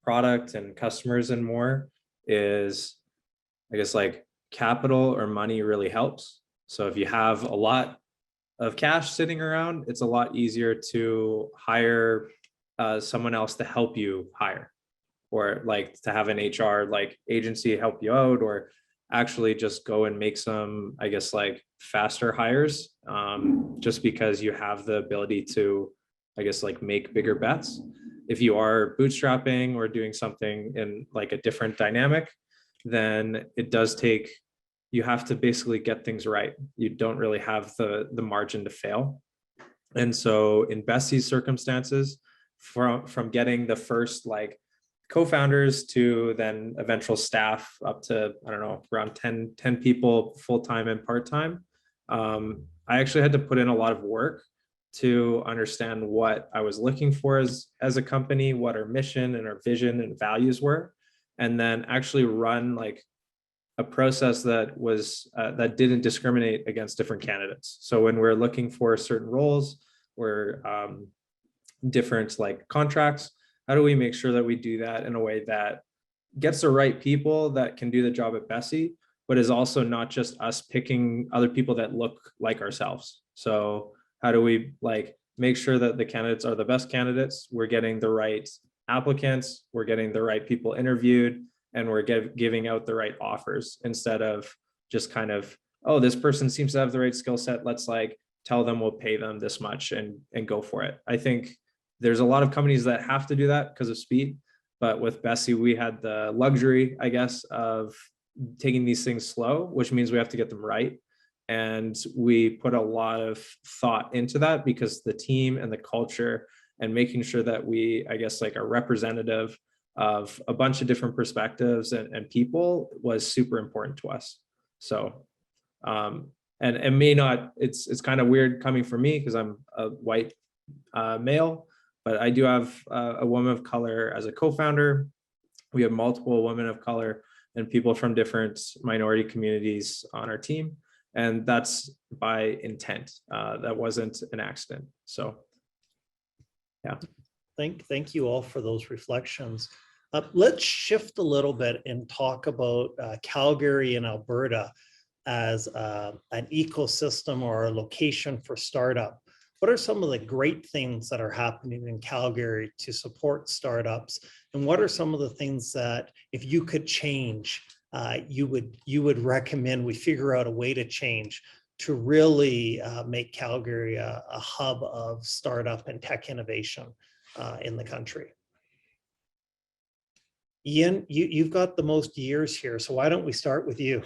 product and customers and more is, I guess, capital or money really helps. So if you have a lot of cash sitting around, it's a lot easier to hire someone else to help you hire, or to have an HR agency help you out, or actually just go and make some, I guess, faster hires, just because you have the ability to, I guess, make bigger bets. If you are bootstrapping or doing something in a different dynamic, then it does take, you have to basically get things right. You don't really have the margin to fail. And so in Bessie's circumstances, from getting the first co-founders to then eventual staff up to, I don't know, around 10 people full-time and part-time, I actually had to put in a lot of work to understand what I was looking for as a company, what our mission and our vision and values were, and then actually run a process that was that didn't discriminate against different candidates. So when we're looking for certain roles or different contracts, how do we make sure that we do that in a way that gets the right people that can do the job at Bessie, but is also not just us picking other people that look like ourselves? So how do we make sure that the candidates are the best candidates? We're getting the right applicants, we're getting the right people interviewed, and we're giving out the right offers, instead of just kind of, oh, this person seems to have the right skill set, let's tell them we'll pay them this much and go for it. I think there's a lot of companies that have to do that because of speed. But with Bessie, we had the luxury, I guess, of taking these things slow, which means we have to get them right. And we put a lot of thought into that because the team and the culture and making sure that we, I guess, like, are representative of a bunch of different perspectives and people was super important to us. So, and it may not, it's kind of weird coming from me because I'm a white male, but I do have a woman of color as a co-founder. We have multiple women of color and people from different minority communities on our team. And that's by intent. That wasn't an accident. So, yeah. Thank you all for those reflections. Let's shift a little bit and talk about Calgary and Alberta as an ecosystem or a location for startup. What are some of the great things that are happening in Calgary to support startups? And what are some of the things that, if you could change, you would recommend we figure out a way to change to really make Calgary a hub of startup and tech innovation in the country? Ian, you've got the most years here, so why don't we start with you?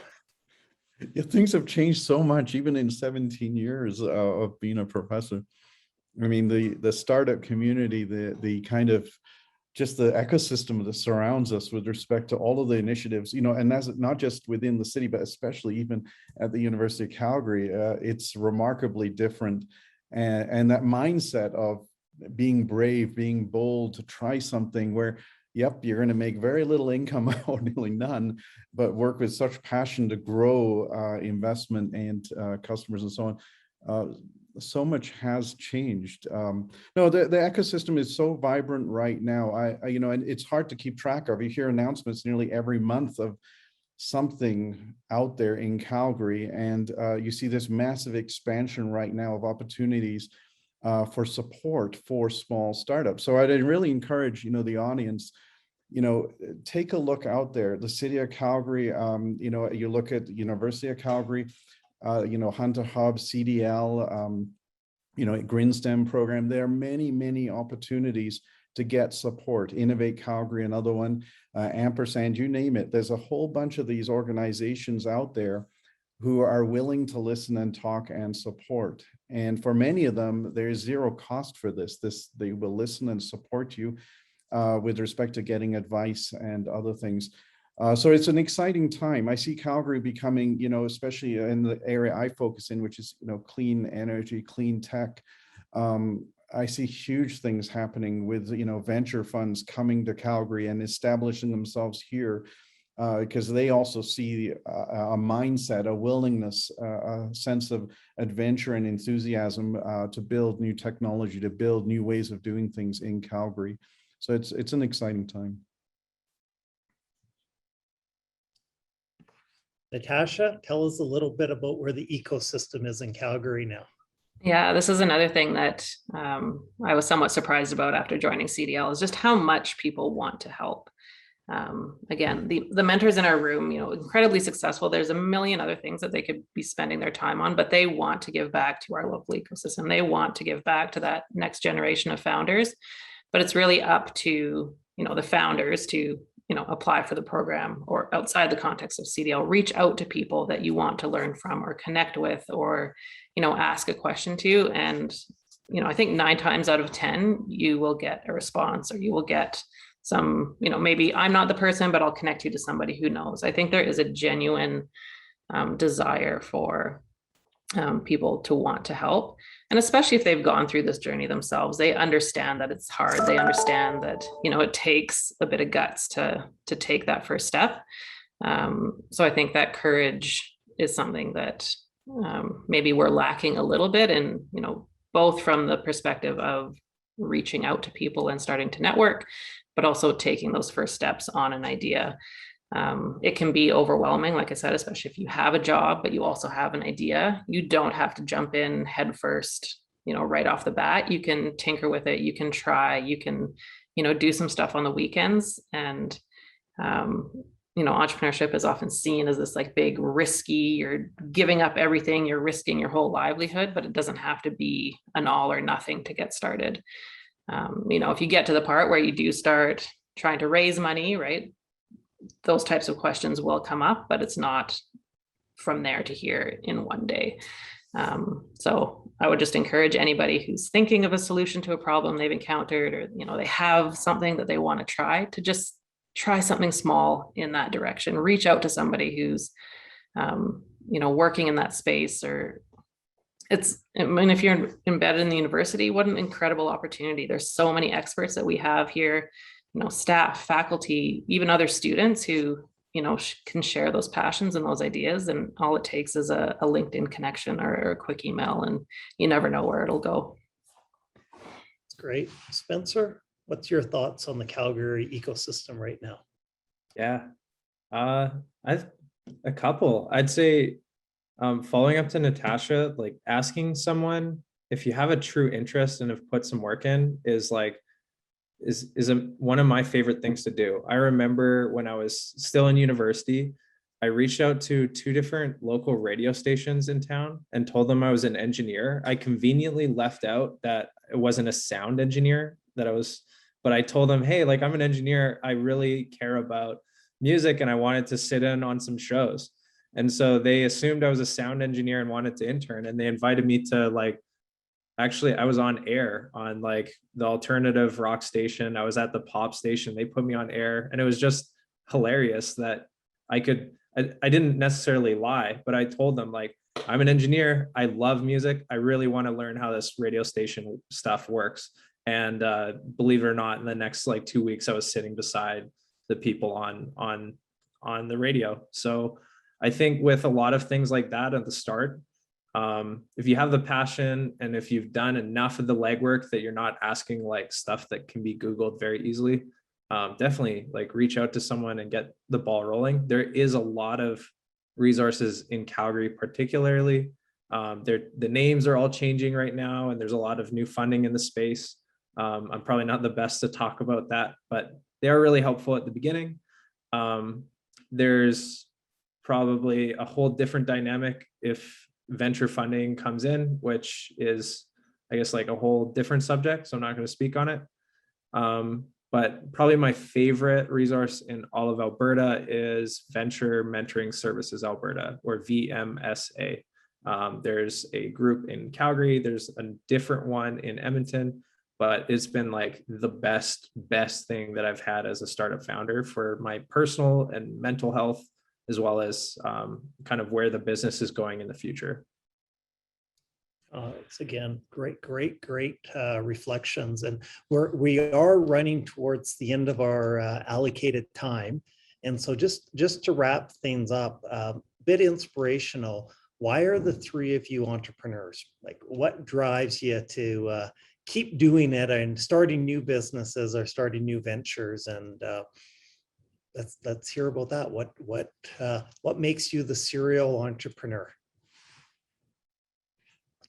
Yeah, things have changed so much, even in 17 years of being a professor. I mean, the startup community, the kind of just the ecosystem that surrounds us with respect to all of the initiatives, you know, and that's not just within the city, but especially even at the University of Calgary, it's remarkably different. And that mindset of being brave, being bold to try something where, yep, you're going to make very little income or nearly none, but work with such passion to grow investment and customers and so on. So much has changed. No, the ecosystem is so vibrant right now. I you know, and it's hard to keep track of. You hear announcements nearly every month of something out there in Calgary, and you see this massive expansion right now of opportunities for support for small startups. So I'd really encourage, you know, the audience, you know, take a look out there. The city of Calgary, you know, you look at the University of Calgary, you know, Hunter Hub, CDL, you know, GreenSTEM program. There are many, many opportunities to get support. Innovate Calgary, another one, Ampersand, you name it. There's a whole bunch of these organizations out there who are willing to listen and talk and support. And for many of them, there's zero cost for this. They will listen and support you with respect to getting advice and other things. So it's an exciting time. I see Calgary becoming, you know, especially in the area I focus in, which is, you know, clean energy, clean tech. I see huge things happening with, you know, venture funds coming to Calgary and establishing themselves here because they also see a mindset, a willingness, a sense of adventure and enthusiasm to build new technology, to build new ways of doing things in Calgary. So it's an exciting time. Natasha, tell us a little bit about where the ecosystem is in Calgary now. Yeah, this is another thing that I was somewhat surprised about after joining CDL is just how much people want to help. Again, the mentors in our room, you know, incredibly successful. There's a million other things that they could be spending their time on, but they want to give back to our local ecosystem. They want to give back to that next generation of founders, but it's really up to, you know, the founders to, you know, apply for the program or outside the context of CDL, reach out to people that you want to learn from or connect with or, you know, ask a question to. And, you know, I think 9 times out of 10, you will get a response or you will get some, you know, maybe I'm not the person, but I'll connect you to somebody who knows. I think there is a genuine desire for people to want to help. And especially if they've gone through this journey themselves, they understand that it's hard. They understand that, you know, it takes a bit of guts to take that first step. So I think that courage is something that maybe we're lacking a little bit in, you know, both from the perspective of reaching out to people and starting to network, but also taking those first steps on an idea. It can be overwhelming, like I said, especially if you have a job, but you also have an idea. You don't have to jump in head first, you know, right off the bat. You can tinker with it. You can try, you can, you know, do some stuff on the weekends. And, you know, entrepreneurship is often seen as this like big risky, you're giving up everything, you're risking your whole livelihood, but it doesn't have to be an all or nothing to get started. You know, if you get to the part where you do start trying to raise money, right? Those types of questions will come up, but it's not from there to here in one day. So I would just encourage anybody who's thinking of a solution to a problem they've encountered, or, you know, they have something that they want to try, to just try something small in that direction. Reach out to somebody who's, you know, working in that space. Or I mean, if you're embedded in the university, what an incredible opportunity. There's so many experts that we have here, you know, staff, faculty, even other students who, you know, can share those passions and those ideas. And all it takes is a LinkedIn connection or a quick email, and you never know where it'll go. That's great. Spencer, what's your thoughts on the Calgary ecosystem right now? Yeah, I've a couple. I'd say, following up to Natasha, like asking someone if you have a true interest and have put some work in is one of my favorite things to do. I remember when I was still in university, I reached out to 2 different local radio stations in town and told them I was an engineer. I conveniently left out that it wasn't a sound engineer but I told them, hey, like, I'm an engineer. I really care about music and I wanted to sit in on some shows. And so they assumed I was a sound engineer and wanted to intern, and they invited me to, like, actually, I was on air on, like, the alternative rock station. I was at the pop station. They put me on air, and it was just hilarious that I didn't necessarily lie, but I told them, like, I'm an engineer. I love music. I really want to learn how this radio station stuff works. And believe it or not, in the next, like, 2 weeks, I was sitting beside the people on the radio. So I think with a lot of things like that at the start, if you have the passion and if you've done enough of the legwork that you're not asking, like, stuff that can be Googled very easily, definitely, like, reach out to someone and get the ball rolling. There is a lot of resources in Calgary, particularly. The names are all changing right now, and there's a lot of new funding in the space. I'm probably not the best to talk about that, but they are really helpful at the beginning. There's probably a whole different dynamic if venture funding comes in, which is, I guess, like a whole different subject. So I'm not going to speak on it. But probably my favorite resource in all of Alberta is Venture Mentoring Services Alberta, or VMSA. There's a group in Calgary. There's a different one in Edmonton, but it's been, like, the best thing that I've had as a startup founder for my personal and mental health, as well as kind of where the business is going in the future. It's, again, great reflections, and we are running towards the end of our allocated time. And so just to wrap things up, a bit inspirational. Why are the 3 of you entrepreneurs? Like, what drives you to keep doing it and starting new businesses or starting new ventures? And let's hear about that. What makes you the serial entrepreneur?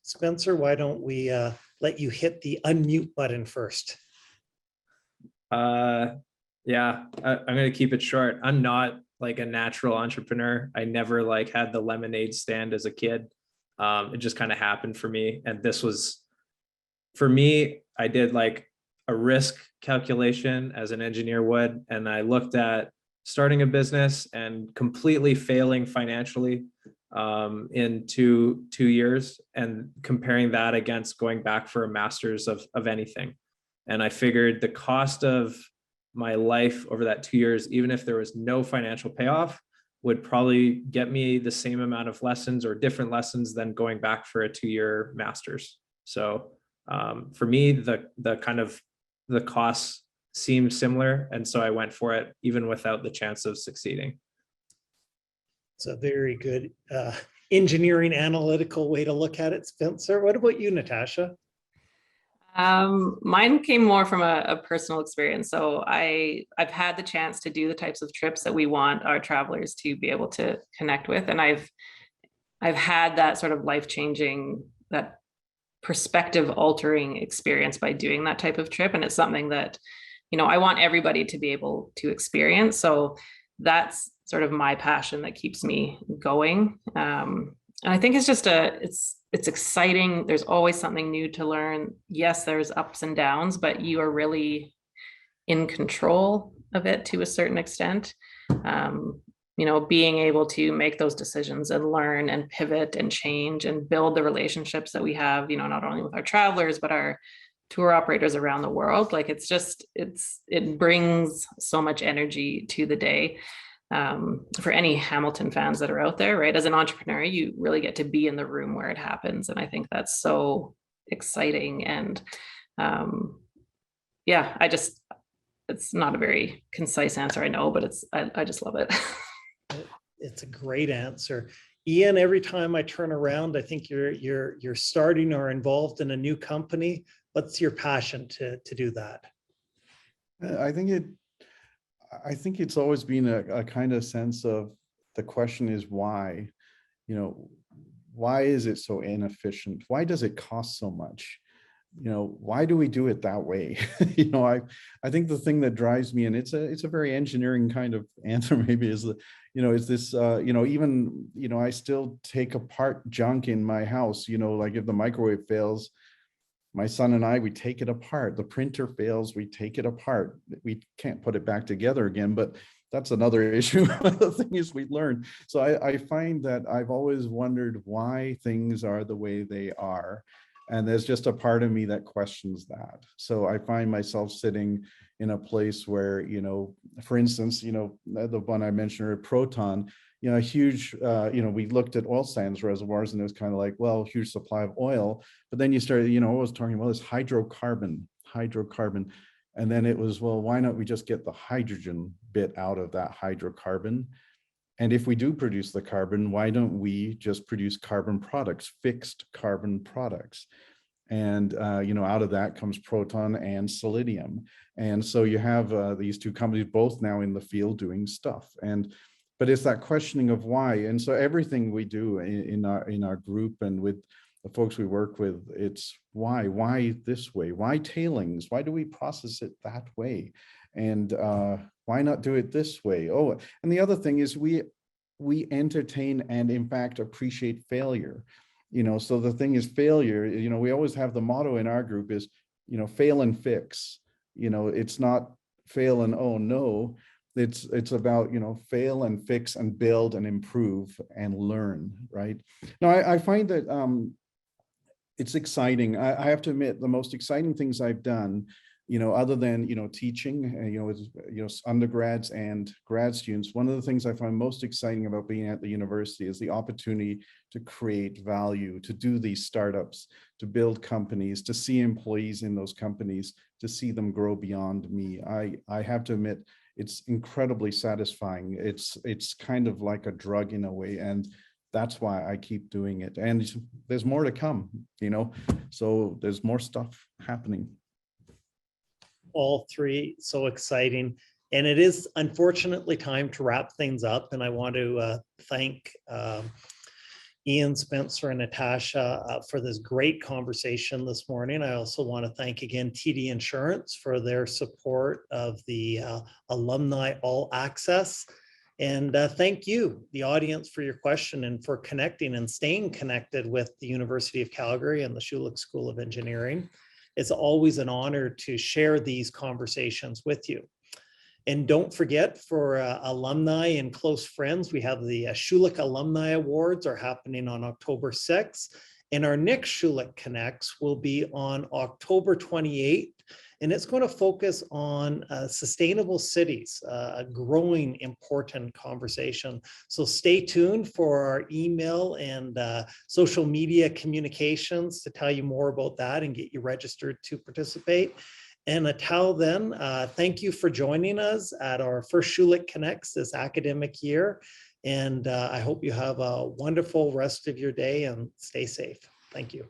Spencer, why don't we let you hit the unmute button first? Yeah, I'm going to keep it short. I'm not, like, a natural entrepreneur. I never, like, had the lemonade stand as a kid. It just kind of happened for me. And this was, for me, I did, like, a risk calculation as an engineer would. And I looked at starting a business and completely failing financially in two years, and comparing that against going back for a master's of anything. And I figured the cost of my life over that 2 years, even if there was no financial payoff, would probably get me the same amount of lessons or different lessons than going back for a 2-year master's. So for me, the kind of the costs seemed similar. And so I went for it, even without the chance of succeeding. It's a very good engineering analytical way to look at it. Spencer, what about you, Natasha? Mine came more from a personal experience. So I've had the chance to do the types of trips that we want our travelers to be able to connect with. And I've had that sort of life-changing, that perspective altering experience by doing that type of trip. And it's something that, you know, I want everybody to be able to experience. So that's sort of my passion that keeps me going. And I think it's just it's exciting. There's always something new to learn. Yes, there's ups and downs, but you are really in control of it to a certain extent. You know, being able to make those decisions and learn and pivot and change and build the relationships that we have, you know, not only with our travelers, but our tour operators around the world. Like it brings so much energy to the day. For any Hamilton fans that are out there, right? As an entrepreneur, you really get to be in the room where it happens. And I think that's so exciting. And yeah, it's not a very concise answer, I know, but I just love it. It's a great answer. Ian, every time I turn around, I think you're starting or involved in a new company. What's your passion to do that? I think it's always been a kind of sense of, the question is why, you know, why is it so inefficient? Why does it cost so much? You know, why do we do it that way? You know, I think the thing that drives me, and it's a very engineering kind of answer maybe, is that, you know, is this, you know, even, you know, I still take apart junk in my house, you know, like if the microwave fails, my son and I, we take it apart. The printer fails, we take it apart. We can't put it back together again, but that's another issue. The thing is, we learn. So I find that I've always wondered why things are the way they are. And there's just a part of me that questions that. So I find myself sitting in a place where, you know, for instance, you know, the one I mentioned, or Proton, you know, a huge, you know, we looked at oil sands reservoirs, and it was kind of like, well, huge supply of oil. But then you started, you know, I was talking about this hydrocarbon. And then it was, well, why not we just get the hydrogen bit out of that hydrocarbon? And if we do produce the carbon, why don't we just produce carbon products, fixed carbon products? And, you know, out of that comes Proton and Solidium. And so you have these two companies both now in the field doing stuff. But it's that questioning of why. And so everything we do in our group and with the folks we work with, it's why this way? Why tailings? Why do we process it that way? And why not do it this way? Oh, and the other thing is we entertain and in fact appreciate failure. You know, so the thing is, failure, you know, we always have the motto in our group is, you know, fail and fix. You know, it's not fail and oh no, it's about, you know, fail and fix and build and improve and learn, right? Now I find that it's exciting. I have to admit, the most exciting things I've done, you know, other than, you know, teaching, you know, with, you know, undergrads and grad students, one of the things I find most exciting about being at the university is the opportunity to create value, to do these startups, to build companies, to see employees in those companies, to see them grow beyond me. I have to admit, it's incredibly satisfying. It's kind of like a drug in a way, and that's why I keep doing it. And there's more to come, you know, so there's more stuff happening. All three so exciting, and it is unfortunately time to wrap things up. And I want to thank Ian, Spencer, and Natasha for this great conversation this morning. I also want to thank again TD Insurance for their support of the Alumni All Access. And thank you, the audience, for your question and for connecting and staying connected with the University of Calgary and the Schulich School of Engineering. It's always an honor to share these conversations with you. And don't forget, for alumni and close friends, we have the Schulich Alumni Awards are happening on October 6th. And our next Schulich Connects will be on October 28th. And it's going to focus on sustainable cities, a growing important conversation. So stay tuned for our email and social media communications to tell you more about that and get you registered to participate. And until then, thank you for joining us at our first Schulich Connects this academic year. And I hope you have a wonderful rest of your day and stay safe. Thank you.